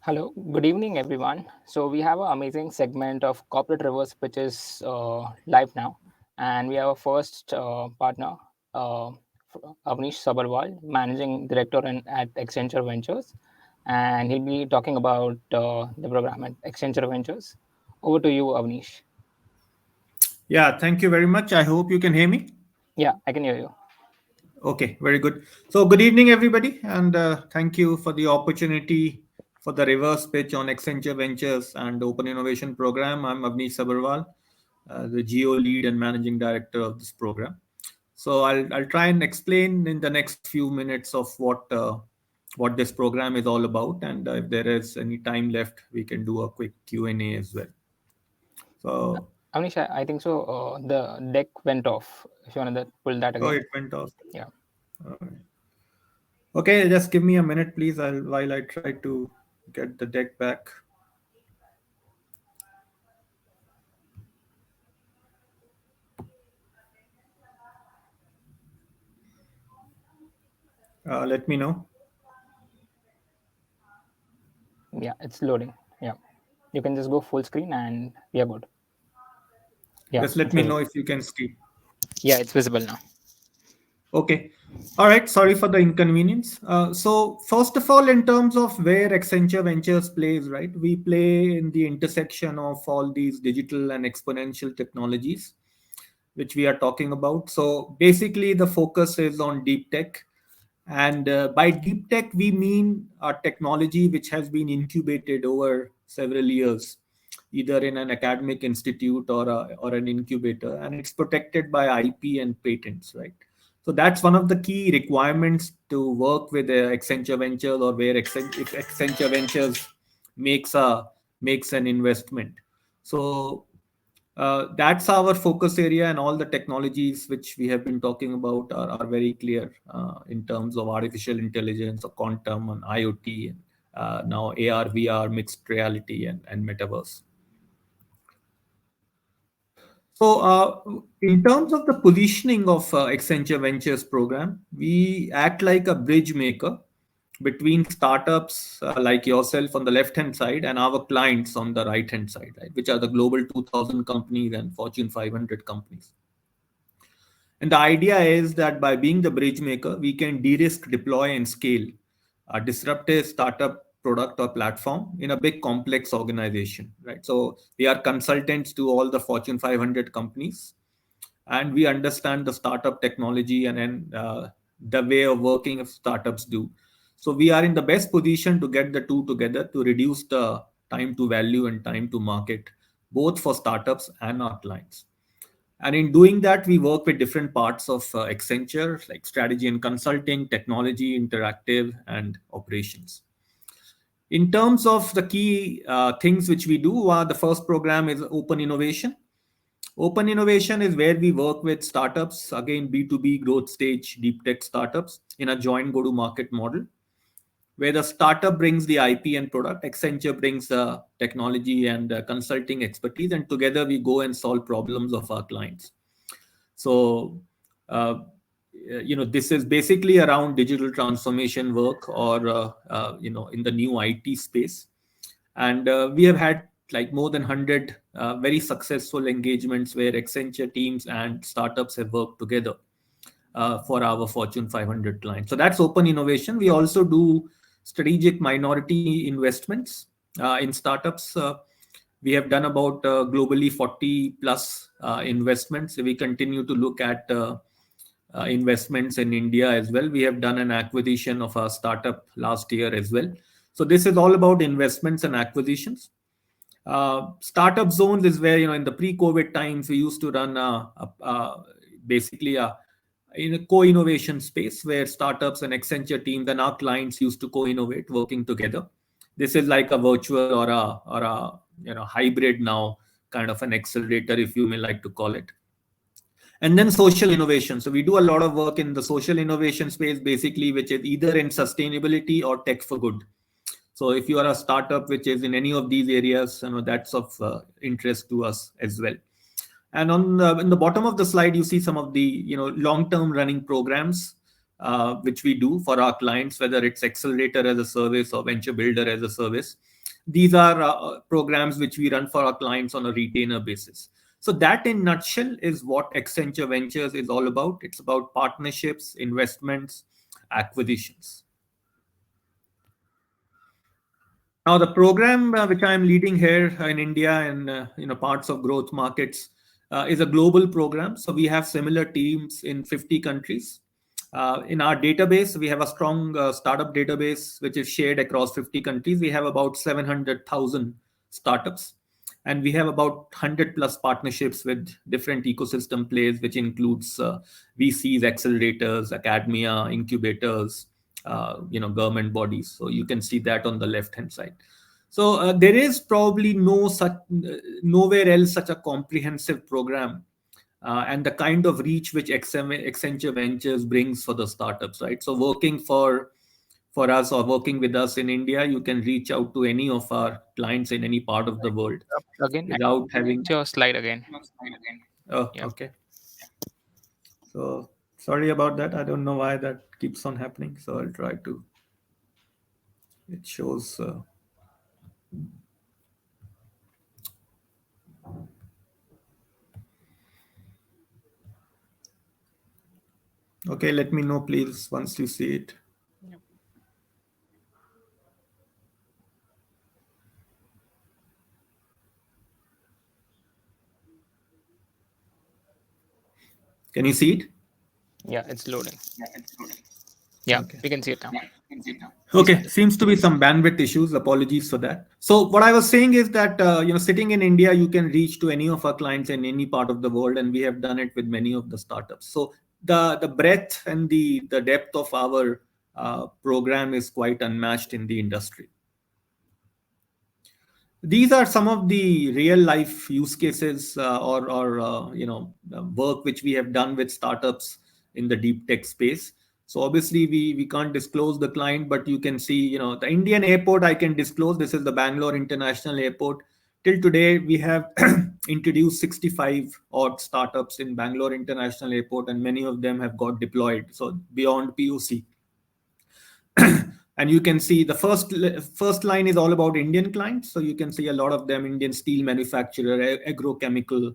Hello, good evening, everyone. So we have an amazing segment of corporate reverse which is live now, and we have a first partner, uh, Avnish Sabharwal, managing director at Accenture Ventures, and he'll be talking about the program at Accenture Ventures. Over to you, Avnish. Yeah, thank you very much. I hope you can hear me. Yeah, I can hear you. Okay, very good. So, good evening, everybody, and thank you for the opportunity for the reverse pitch on Accenture Ventures and Open Innovation Program. I'm Avnish Sabharwal, the Geo lead and managing director of this program. So, I'll try and explain in the next few minutes of what this program is all about, and if there is any time left, we can do a quick Q&A as well. So, Avnish, I think so. The deck went off. If you want to pull that oh, again. it went off. Yeah. All right. Okay, just give me a minute, please, while I try to get the deck back. Let me know. Yeah, it's loading. Yeah. You can just go full screen and we are good. Yeah, Just let it's me visible. know if you can see. Yeah, it's visible now. Okay. All right. Sorry for the inconvenience. So, first of all, in terms of where Accenture Ventures plays, right, we play in the intersection of all these digital and exponential technologies, which we are talking about. So, basically, the focus is on deep tech. And by deep tech, we mean a technology which has been incubated over several years, either in an academic institute or an incubator, and it's protected by IP and patents, right? So that's one of the key requirements to work with Accenture Ventures, or where if Accenture Ventures makes a makes an investment. So that's our focus area, and all the technologies which we have been talking about are very clear in terms of artificial intelligence or quantum and IoT, and now AR, VR, mixed reality, and metaverse. So, in terms of the positioning of Accenture Ventures program, we act like a bridge maker between startups like yourself on the left hand side and our clients on the right hand side, right, which are the global 2000 companies and Fortune 500 companies. And the idea is that by being the bridge maker, we can de-risk, deploy, and scale a disruptive startup product or platform in a big complex organization, right? So we are consultants to all the Fortune 500 companies, and we understand the startup technology and the way of working of startups do. So we are in the best position to get the two together to reduce the time to value and time to market, both for startups and our clients. And in doing that, we work with different parts of Accenture, like strategy and consulting, technology, interactive, and operations. In terms of the key things which we do, the first program is Open Innovation. Open Innovation is where we work with startups, again, B2B growth stage, deep tech startups, in a joint go to market model, where the startup brings the IP and product, Accenture brings the technology and consulting expertise, and together we go and solve problems of our clients. So, this is basically around digital transformation work, or in the new IT space. And we have had like more than 100 very successful engagements where Accenture teams and startups have worked together for our Fortune 500 clients. So that's Open Innovation. We also do strategic minority investments in startups. We have done about globally 40 plus investments. We continue to look at investments in India as well. We have done an acquisition of a startup last year as well. So this is all about investments and acquisitions. Startup zones is where, in the pre-COVID times, we used to run basically in a co-innovation space where startups and Accenture teams and our clients used to co-innovate, working together. This is like a virtual or a hybrid now, kind of an accelerator, if you may like to call it. And then social innovation. So we do a lot of work in the social innovation space, basically, which is either in sustainability or tech for good. So if you are a startup which is in any of these areas, that's of interest to us as well. And in the bottom of the slide, you see some of the long-term running programs which we do for our clients, whether it's accelerator as a service or venture builder as a service. These are programs which we run for our clients on a retainer basis. So that in nutshell is what Accenture Ventures is all about. It's about partnerships, investments, acquisitions. Now, the program which I'm leading here in India and parts of growth markets is a global program. So we have similar teams in 50 countries. In our database, we have a strong startup database which is shared across 50 countries. We have about 700,000 startups, and we have about 100 plus partnerships with different ecosystem players, which includes VCs, accelerators, academia, incubators, government bodies. So you can see that on the left hand side. So there is probably nowhere else such a comprehensive program and the kind of reach which Accenture Ventures brings for the startups, right? So working for us or working with us in India, you can reach out to any of our clients in any part of the world Again, without having. your slide again. Oh, Yeah. okay. So sorry about that. I don't know why that keeps on happening. So I'll try to. It shows. Okay, let me know, please, once you see it. Yep. Can you see it? Yeah, it's loading. Yeah, Okay. we can see it now. Okay, seems to be some bandwidth issues. Apologies for that. So what I was saying is that sitting in India, you can reach to any of our clients in any part of the world, and we have done it with many of the startups. So the breadth and the depth of our program is quite unmatched in the industry. These are some of the real life use cases or work which we have done with startups in the deep tech space. So obviously we can't disclose the client, but you can see, the Indian airport I can disclose. This is the Bangalore International Airport. Till today, we have introduced 65 odd startups in Bangalore International Airport, and many of them have got deployed. So beyond POC. And you can see the first line is all about Indian clients. So you can see a lot of them: Indian steel manufacturer, agrochemical,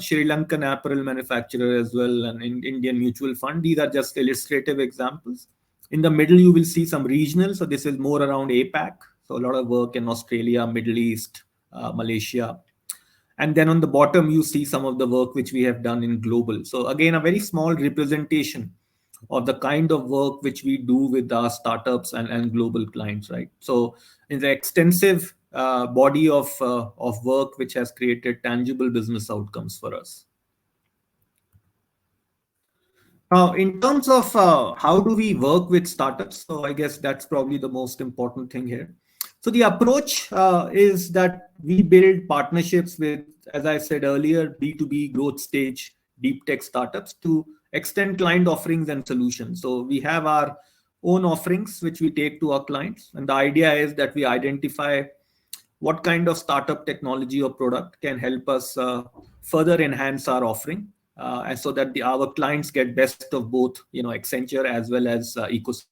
Sri Lankan apparel manufacturer as well, and Indian mutual fund. These are just illustrative examples. In the middle, you will see some regional. So this is more around APAC. So a lot of work in Australia, Middle East, Malaysia. And then on the bottom, you see some of the work which we have done in global. So again, a very small representation of the kind of work which we do with our startups and global clients, right? So in the extensive body of work which has created tangible business outcomes for us. Now, in terms of how do we work with startups, so I guess that's probably the most important thing here. So the approach is that we build partnerships with, as I said earlier, B2B growth stage deep tech startups to extend client offerings and solutions. So we have our own offerings which we take to our clients, and the idea is that we identify what kind of startup technology or product can help us further enhance our offering, and so that our clients get best of both, Accenture as well as ecosystem.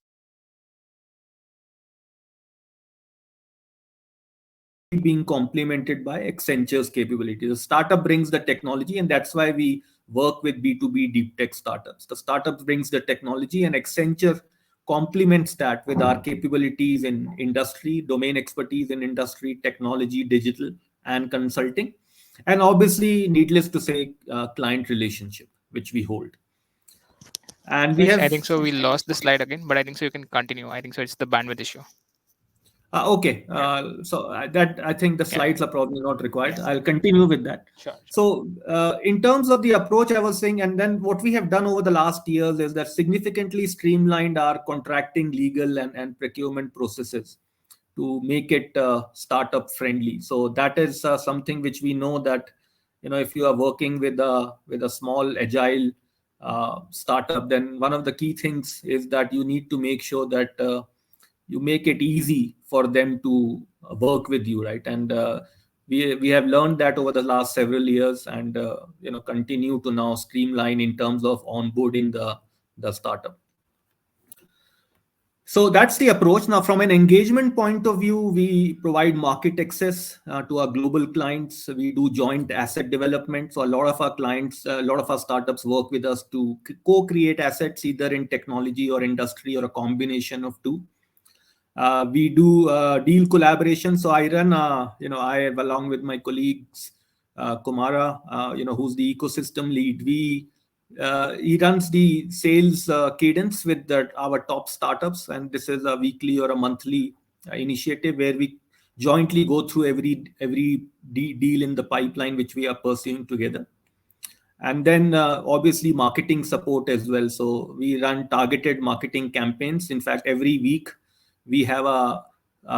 Being complemented by Accenture's capabilities. The startup brings the technology, and that's why we work with B2B deep tech startups. The startup brings the technology, and Accenture complements that with our capabilities in industry, domain expertise in industry, technology, digital, and consulting. And obviously, needless to say, client relationship, which we hold. And we have. I think so. We lost the slide again, but I think so. You can continue. I think so. It's the bandwidth issue. Okay, so that I think the slides are probably not required. Yeah. I'll continue with that. Sure. So in terms of the approach I was saying, and then what we have done over the last years is that significantly streamlined our contracting, legal, and procurement processes to make it startup friendly. So that is something which we know that, if you are working with a small agile startup, then one of the key things is that you need to make sure that you make it easy for them to work with you, right? And we have learned that over the last several years, and continue to now streamline in terms of onboarding the startup. So that's the approach. Now, from an engagement point of view, we provide market access to our global clients. We do joint asset development. So a lot of our clients, a lot of our startups work with us to co-create assets, either in technology or industry or a combination of two. We do deal collaboration. So I run, I have, along with my colleagues, Kumara, who's the ecosystem lead. He runs the sales cadence with our top startups, and this is a weekly or a monthly initiative where we jointly go through every deal in the pipeline which we are pursuing together. And then obviously marketing support as well. So we run targeted marketing campaigns. In fact, every week we have a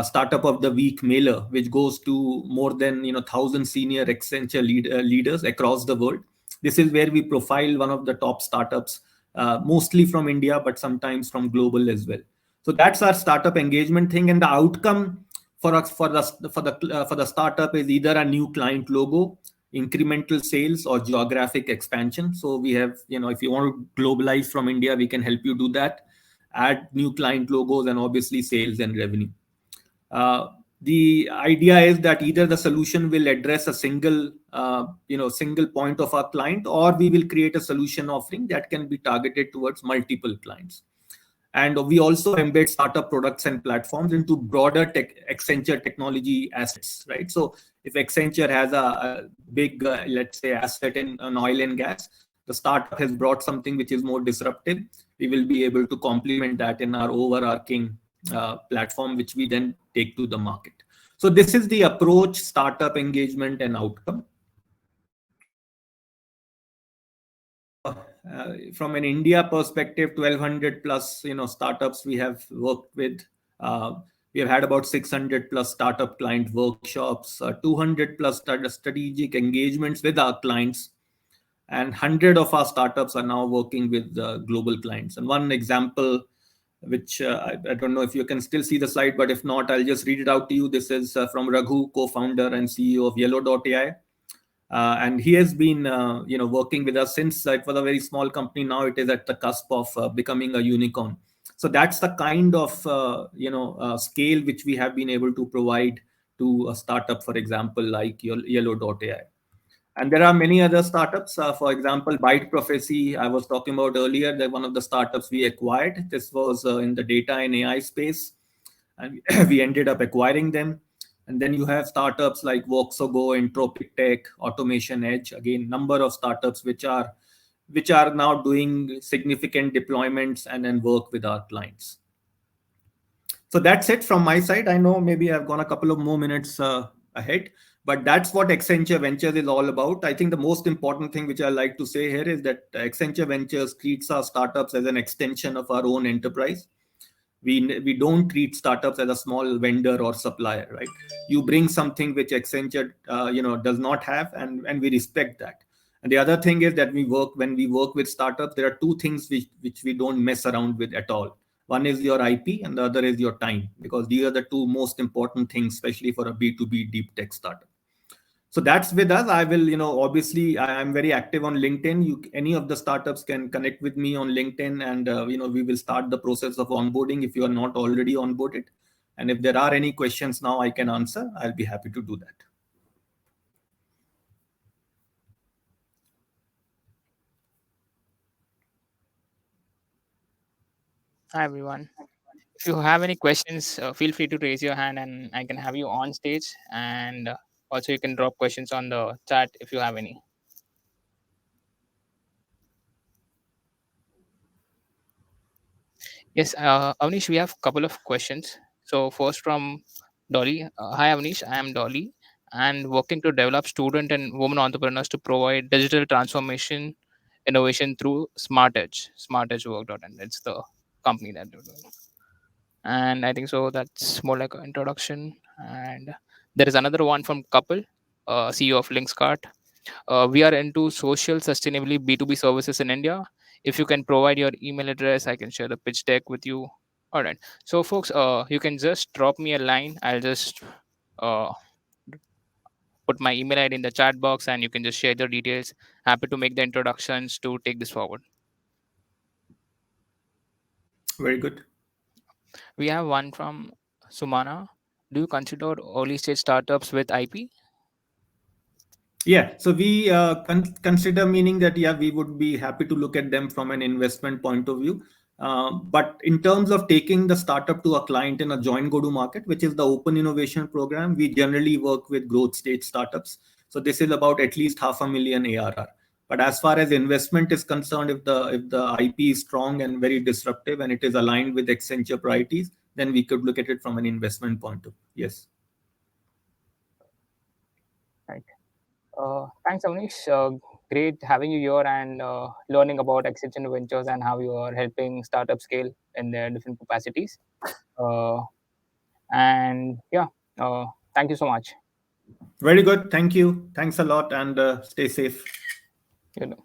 startup of the week mailer which goes to more than 1,000 senior Accenture leaders across the world. This is where we profile one of the top startups, mostly from India but sometimes from global as well. So that's our startup engagement thing, and the outcome for us for the startup is either a new client logo, incremental sales, or geographic expansion. So we have, if you want to globalize from India, we can help you do that, add new client logos, and obviously sales and revenue. The idea is that either the solution will address a single point of our client, or we will create a solution offering that can be targeted towards multiple clients. And we also embed startup products and platforms into broader Accenture technology assets, right? So if Accenture has a big, let's say, asset in oil and gas, the startup has brought something which is more disruptive, we will be able to complement that in our overarching platform, which we then take to the market. So this is the approach: startup engagement and outcome. From an India perspective, 1,200 plus startups we have worked with. We have had about 600 plus startup client workshops, 200 plus strategic engagements with our clients, and 100 of our startups are now working with global clients. And one example, which I don't know if you can still see the slide, but if not, I'll just read it out to you. This is from Raghu, co-founder and CEO of Yellow.ai. And he has been working with us since it was a very small company. Now it is at the cusp of becoming a unicorn. So that's the kind of scale which we have been able to provide to a startup, for example, like Yellow.ai. And there are many other startups. For example, Byte Prophecy, I was talking about earlier, that one of the startups we acquired. This was in the data and AI space, and we ended up acquiring them. And then you have startups like Voxogo, Entropic Tech, Automation Edge. Again, number of startups which are now doing significant deployments and then work with our clients. So that's it from my side. I know maybe I've gone a couple of more minutes ahead, but that's what Accenture Ventures is all about. I think the most important thing which I like to say here is that Accenture Ventures treats our startups as an extension of our own enterprise. We don't treat startups as a small vendor or supplier, right? You bring something which Accenture does not have, and we respect that. And the other thing is that when we work with startups, there are two things which we don't mess around with at all. One is your IP, and the other is your time, because these are the two most important things, especially for a B2B deep tech startup. So that's with us. I will, obviously I'm very active on LinkedIn. Any of the startups can connect with me on LinkedIn, and we will start the process of onboarding if you are not already onboarded. And if there are any questions now I can answer, I'll be happy to do that. Hi everyone. If you have any questions, feel free to raise your hand and I can have you on stage. And also, you can drop questions on the chat if you have any. Yes, Avnish, we have a couple of questions. So, first from Dolly. Hi Avnish, I am Dolly and working to develop student and women entrepreneurs to provide digital transformation innovation through Smart Edge. SmartEdgeWork.in. It's the company that we're doing. And I think so that's more like an introduction. And there is another one from Couple, CEO of Linkscart. We are into social sustainably B2B services in India. If you can provide your email address, I can share the pitch deck with you. All right. So, folks, you can just drop me a line. I'll just uh, put my email ID in the chat box and you can just share the details. Happy to make the introductions to take this forward. Very good. We have one from Sumana. Do you consider early stage startups with IP? Yeah, so we consider, meaning that yeah, we would be happy to look at them from an investment point of view. But in terms of taking the startup to a client in a joint go-to-market, which is the Open Innovation Program, we generally work with growth stage startups. So this is about at least 500,000 ARR. But as far as investment is concerned, if the IP is strong and very disruptive and it is aligned with Accenture priorities, then we could look at it from an investment point of view. Yes. Right. Thanks, Avnish. Great having you here and learning about Accenture Ventures and how you are helping startup scale in their different capacities. Uh, and yeah, uh, thank you so much. Very good. Thank you. Thanks a lot, and stay safe. You know.